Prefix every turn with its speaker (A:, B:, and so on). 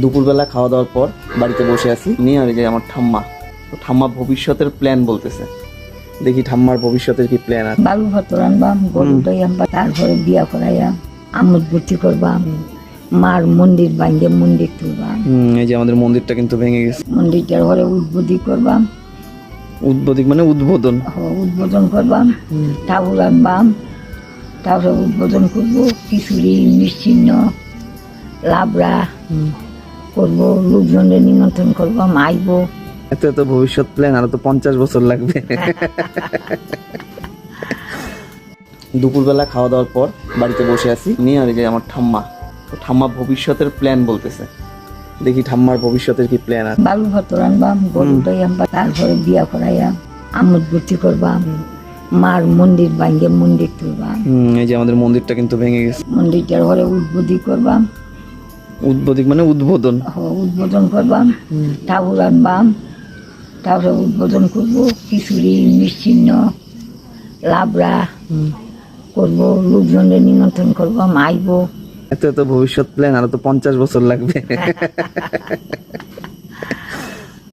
A: দুপুরবেলা খাওয়া দাওয়ার পর বাড়িতে বসে আছি নিয়ে আর এই যে আমার ঠাম্মা। তো ঠাম্মা ভবিষ্যতের প্ল্যান বলতেছে, দেখি ঠাম্মার ভবিষ্যতের কি প্ল্যান আছে।
B: বালু ভাত রানবাম, গরু দইয়াম, তারপরে বিয়া করাইয়াম, আমোদ ভর্তি করবাম, মার মন্দির ভাঙ্গে মন্দির তুলবাম,
A: এই যে আমাদের মন্দিরটা কিন্তু ভেঙে গেছে।
B: মন্দিরটার ঘরে উদ্বোধী করবাম,
A: উদ্বোধিক মানে উদ্বোধন।
B: উদ্বোধন করবাম, ঠাকুর আনবাম, তারপরে উদ্বোধন করবো, খিচুড়ি নিশ্চিন্ন লাবড়া করবো, লোকজনের নিমন্ত্রণ করবাম, আইবো।
A: এত এত ভবিষ্যৎ প্ল্যান, আরো তো 50 বছর লাগবে। দুপুরবেলা খাওয়া দাওয়ার পর বাড়িতে বসে আছি নিয়ে আর এই যে আমার ঠাম্মা। তো ঠাম্মা ভবিষ্যতের প্ল্যান বলতেছে, দেখি ঠাম্মার ভবিষ্যতের কি প্ল্যান আছে।
B: বালু ভাত রানবাম, গরু দইয়াম, তারপরে বিয়া করাইয়াম, আমোদ ভর্তি করবাম, মার মন্দির ভাঙ্গে মন্দির তুলবাম,
A: এই যে আমাদের মন্দিরটা কিন্তু ভেঙে গেছে।
B: মন্দিরটার ঘরে উদ্বোধী করবাম,
A: উদ্বোধিক মানে উদ্বোধন।
B: উদ্বোধন করবাম, ঠাকুর আনবাম, তারপরে উদ্বোধন করবো, খিচুড়ি নিশ্চিন্ন লাবড়া করবো, লোকজনের নিমন্ত্রণ করবাম, আইবো।
A: এত এত ভবিষ্যৎ প্ল্যান, আরো তো 50 বছর লাগবে।